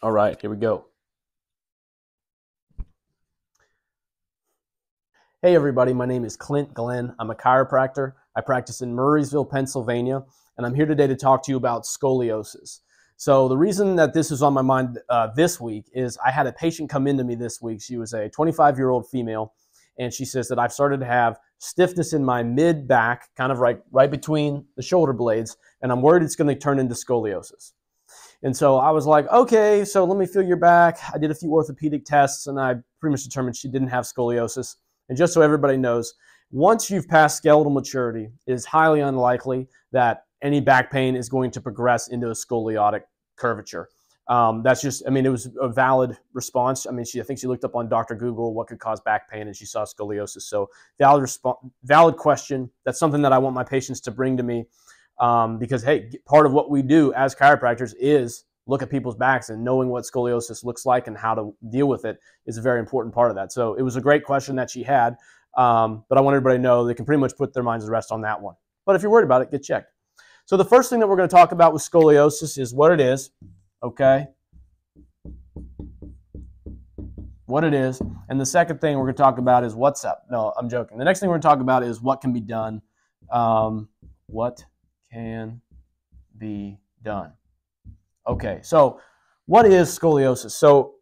All right, here we go. Hey everybody, my name is Clint Glenn. I'm a chiropractor. I practice in Murraysville, Pennsylvania, and I'm here today to talk to you about scoliosis. So the reason that this is on my mind this week is I had a patient come into me this week. She was a 25-year-old female, and she says that I've started to have stiffness in my mid-back, kind of right between the shoulder blades, and I'm worried it's going to turn into scoliosis. And so I was like, okay, so let me feel your back. I did a few orthopedic tests, and I pretty much determined she didn't have scoliosis. And just so everybody knows, once you've passed skeletal maturity, it is highly unlikely that any back pain is going to progress into a scoliotic curvature. That's just, I mean, it was a valid response. I mean, I think she looked up on Dr. Google what could cause back pain, and she saw scoliosis. So valid question. That's something that I want my patients to bring to me. Because, hey, part of what we do as chiropractors is look at people's backs, and knowing what scoliosis looks like and how to deal with it is a very important part of that. So it was a great question that she had, but I want everybody to know they can pretty much put their minds at rest on that one. But if you're worried about it, get checked. So the first thing that we're going to talk about with scoliosis is what it is, okay? What it is. And the second thing we're going to talk about is what's up. No, I'm joking. The next thing we're going to talk about is what can be done. What can be done. Okay, so what is scoliosis? So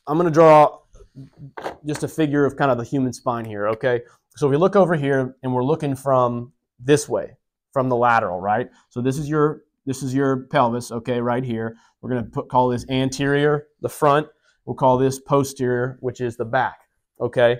I'm going to draw just a figure of kind of the human spine here, okay? So if we look over here and we're looking from this way, from the lateral, right? So this is your pelvis, okay, right here. We're going to call this anterior, the front. We'll call this posterior, which is the back, okay?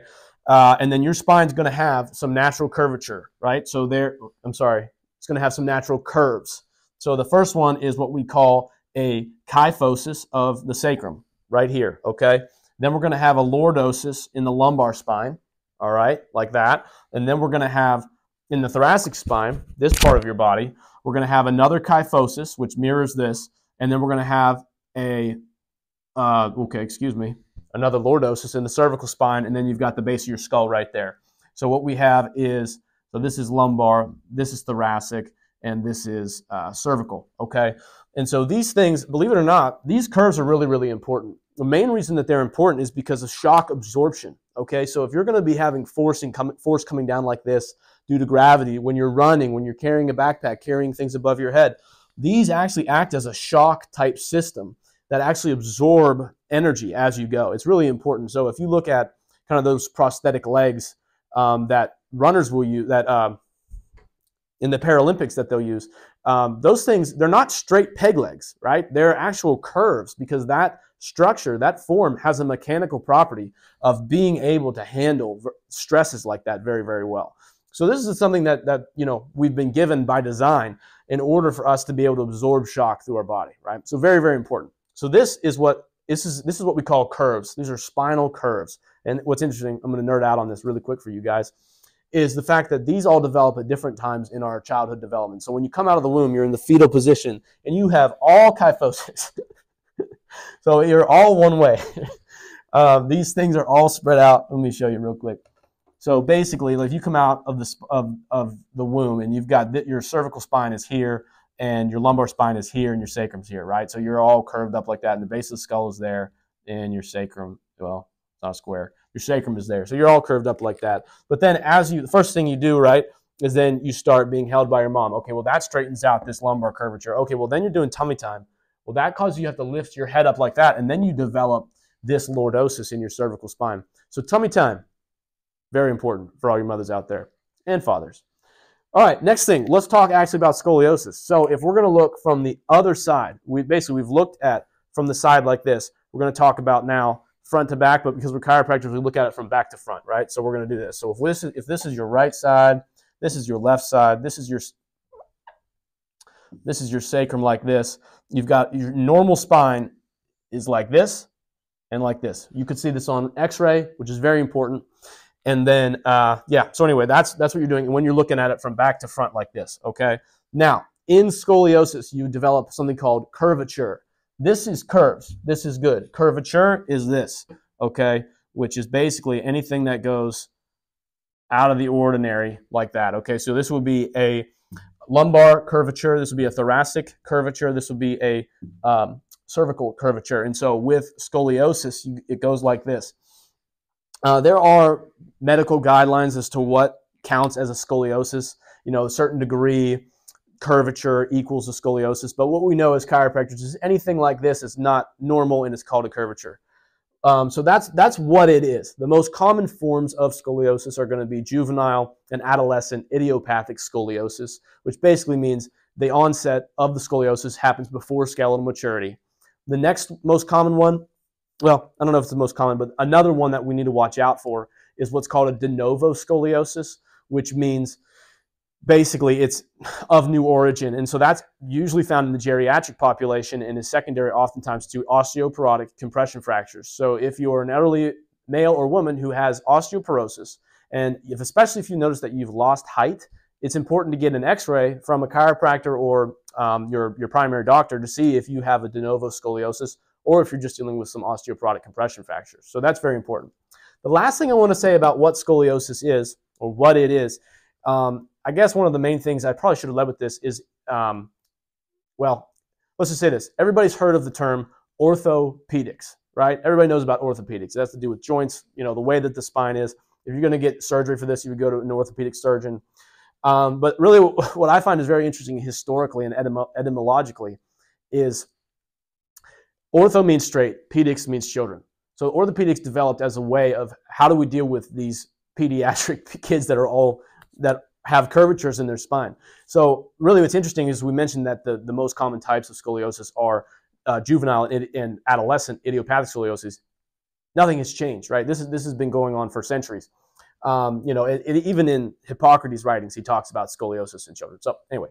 And then your spine's going to have some natural curvature, right? So it's going to have some natural curves. So the first one is what we call a kyphosis of the sacrum, right here, okay? Then we're going to have a lordosis in the lumbar spine, all right, like that. And then we're going to have, in the thoracic spine, this part of your body, we're going to have another kyphosis, which mirrors this. And then we're going to have another lordosis in the cervical spine. And then you've got the base of your skull right there. So what we have is, so this is lumbar, this is thoracic, and this is cervical, okay? And so these things, believe it or not, these curves are really, really important. The main reason that they're important is because of shock absorption, okay? So if you're going to be having force coming down like this due to gravity, when you're running, when you're carrying a backpack, carrying things above your head, these actually act as a shock type system that actually absorb energy as you go. It's really important. So if you look at kind of those prosthetic legs that runners will use, that in the Paralympics that they'll use, those things, they're not straight peg legs, right? They're actual curves, because that structure, that form has a mechanical property of being able to handle stresses like that very, very well. So this is something that we've been given by design in order for us to be able to absorb shock through our body, right? So very, very important. So this is what we call curves. These are spinal curves. And what's interesting, I'm going to nerd out on this really quick for you guys, is the fact that these all develop at different times in our childhood development. So when you come out of the womb, you're in the fetal position, and you have all kyphosis. So you're all one way. These things are all spread out. Let me show you real quick. So basically, if you come out of the womb, and you've got your cervical spine is here, and your lumbar spine is here, and your sacrum's here, right? So you're all curved up like that, and the base of the skull is there, and your sacrum, well, it's not square. Your sacrum is there. So you're all curved up like that. But then the first thing you do, right, is then you start being held by your mom. Okay, well, that straightens out this lumbar curvature. Okay, well, then you're doing tummy time. Well, that causes you have to lift your head up like that, and then you develop this lordosis in your cervical spine. So tummy time, very important for all your mothers out there and fathers. All right, next thing, let's talk actually about scoliosis. So if we're going to look from the other side, we've looked at from the side like this. We're going to talk about now front to back, but because we're chiropractors, we look at it from back to front, right? So we're going to do this. So if this is your right side, this is your left side, this is your sacrum like this. You've got your normal spine is like this and like this. You could see this on X-ray, which is very important. And then, so anyway, that's what you're doing when you're looking at it from back to front like this, okay? Now, in scoliosis, you develop something called curvature. This is curves. This is good. Curvature is this, okay, which is basically anything that goes out of the ordinary like that, okay? So this would be a lumbar curvature. This would be a thoracic curvature. This would be a cervical curvature. And so with scoliosis, it goes like this. There are medical guidelines as to what counts as a scoliosis. You know, a certain degree curvature equals a scoliosis. But what we know as chiropractors is anything like this is not normal, and it's called a curvature. So that's what it is. The most common forms of scoliosis are going to be juvenile and adolescent idiopathic scoliosis, which basically means the onset of the scoliosis happens before skeletal maturity. The next most common one, well, I don't know if it's the most common, but another one that we need to watch out for is what's called a de novo scoliosis, which means basically it's of new origin. And so that's usually found in the geriatric population and is secondary oftentimes to osteoporotic compression fractures. So if you're an elderly male or woman who has osteoporosis, and especially if you notice that you've lost height, it's important to get an x-ray from a chiropractor or your primary doctor to see if you have a de novo scoliosis or if you're just dealing with some osteoporotic compression fractures. So that's very important. The last thing I want to say about what scoliosis is, or what it is, I guess one of the main things I probably should have led with this is, well, let's just say this. Everybody's heard of the term orthopedics, right? Everybody knows about orthopedics. It has to do with joints, you know, the way that the spine is. If you're going to get surgery for this, you would go to an orthopedic surgeon. But really what I find is very interesting historically and etymologically is ortho means straight, pedics means children. So orthopedics developed as a way of how do we deal with these pediatric kids that have curvatures in their spine. So really what's interesting is we mentioned that the most common types of scoliosis are juvenile and adolescent idiopathic scoliosis. Nothing has changed, right? This has been going on for centuries. You know, even in Hippocrates' writings, he talks about scoliosis in children. So anyway,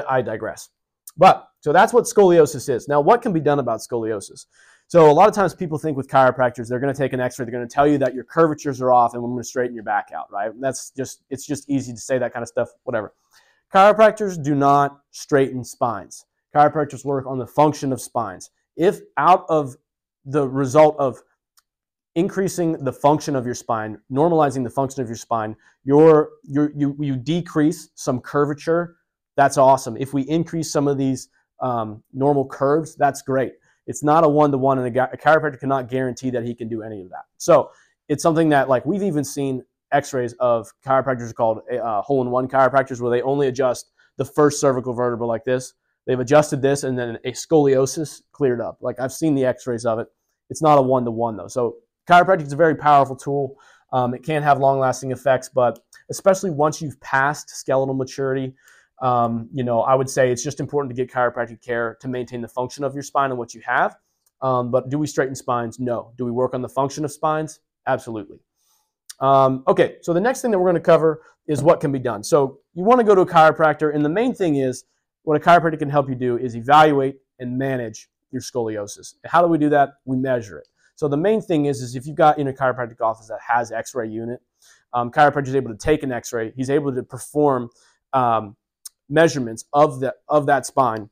I digress. But so that's what scoliosis is. Now, what can be done about scoliosis? So a lot of times people think with chiropractors, they're going to take an x-ray, they're going to tell you that your curvatures are off and we're going to straighten your back out, right? It's just easy to say that kind of stuff, whatever. Chiropractors do not straighten spines. Chiropractors work on the function of spines. If out of the result of increasing the function of your spine, normalizing the function of your spine, you decrease some curvature, that's awesome. If we increase some of these normal curves, that's great. It's not a one-to-one, and a chiropractor cannot guarantee that he can do any of that. So it's something that, like, we've even seen x-rays of chiropractors called hole-in-one chiropractors where they only adjust the first cervical vertebra like this. They've adjusted this, and then a scoliosis cleared up. Like, I've seen the x-rays of it. It's not a one-to-one, though. So chiropractic is a very powerful tool. It can have long-lasting effects, but especially once you've passed skeletal maturity, you know, I would say it's just important to get chiropractic care to maintain the function of your spine and what you have. But do we straighten spines? No. Do we work on the function of spines? Absolutely. Okay, so the next thing that we're going to cover is what can be done. So you want to go to a chiropractor, and the main thing is what a chiropractor can help you do is evaluate and manage your scoliosis. How do we do that? We measure it. So the main thing is if you've got in a chiropractic office that has x-ray unit, chiropractor is able to take an x-ray. He's able to perform measurements of that spine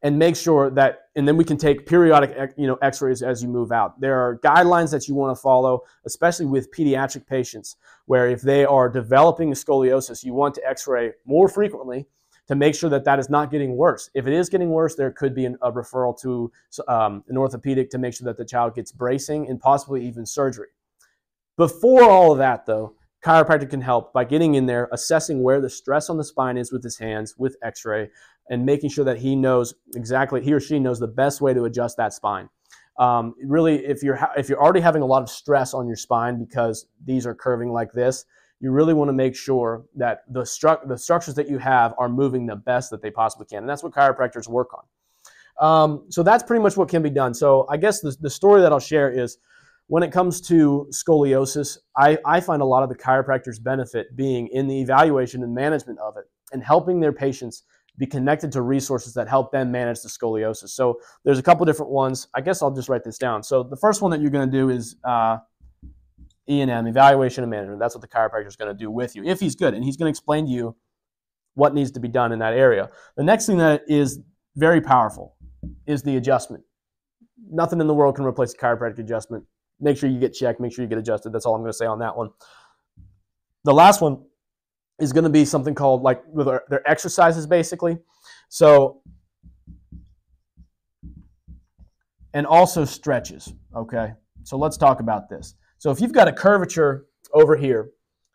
and make sure that, and then we can take periodic x-rays as you move out. There are guidelines that you want to follow, especially with pediatric patients, where if they are developing a scoliosis, you want to x-ray more frequently to make sure that that is not getting worse. If it is getting worse, there could be a referral to an orthopedic to make sure that the child gets bracing and possibly even surgery. Before all of that, though, chiropractor can help by getting in there, assessing where the stress on the spine is with his hands, with x-ray, and making sure that he or she knows the best way to adjust that spine. Really, if you're already having a lot of stress on your spine because these are curving like this, you really want to make sure that the structures that you have are moving the best that they possibly can. And that's what chiropractors work on. So that's pretty much what can be done. So I guess the story that I'll share is when it comes to scoliosis, I find a lot of the chiropractors' benefit being in the evaluation and management of it and helping their patients be connected to resources that help them manage the scoliosis. So there's a couple different ones. I guess I'll just write this down. So the first one that you're going to do is E&M, evaluation and management. That's what the chiropractor is going to do with you, if he's good. And he's going to explain to you what needs to be done in that area. The next thing that is very powerful is the adjustment. Nothing in the world can replace a chiropractic adjustment. Make sure you get checked. Make sure you get adjusted. That's all I'm going to say on that one. The last one is going to be something called, like, with their exercises, basically. So and also stretches, okay? So let's talk about this. So if you've got a curvature over here,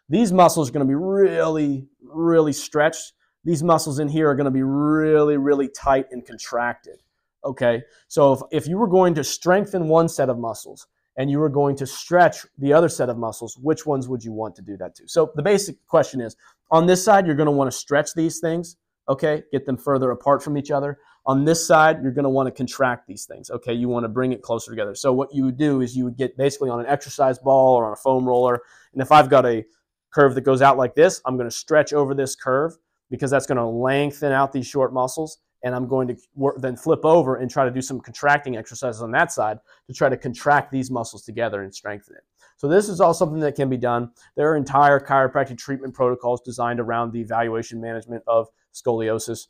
these muscles are going to be really, really stretched. These muscles in here are going to be really, really tight and contracted, okay? So if you were going to strengthen one set of muscles and you were going to stretch the other set of muscles, which ones would you want to do that to? So the basic question is, on this side, you're going to want to stretch these things, okay? Get them further apart from each other. On this side, you're going to want to contract these things, okay? You want to bring it closer together. So what you would do is you would get basically on an exercise ball or on a foam roller, and if I've got a curve that goes out like this, I'm going to stretch over this curve because that's going to lengthen out these short muscles, and I'm going to then flip over and try to do some contracting exercises on that side to try to contract these muscles together and strengthen it. So this is all something that can be done. There are entire chiropractic treatment protocols designed around the evaluation management of scoliosis.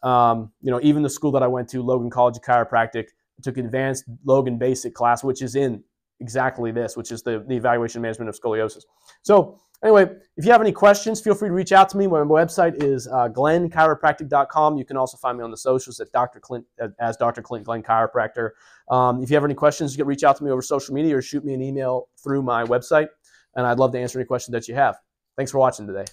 Even the school that I went to, Logan College of Chiropractic, took advanced Logan Basic class, which is in exactly this, which is the evaluation management of scoliosis. So anyway, if you have any questions, feel free to reach out to me. My website is glennchiropractic.com. You can also find me on the socials at Dr. Clint Glenn Chiropractor. If you have any questions, you can reach out to me over social media or shoot me an email through my website, and I'd love to answer any questions that you have. Thanks for watching today.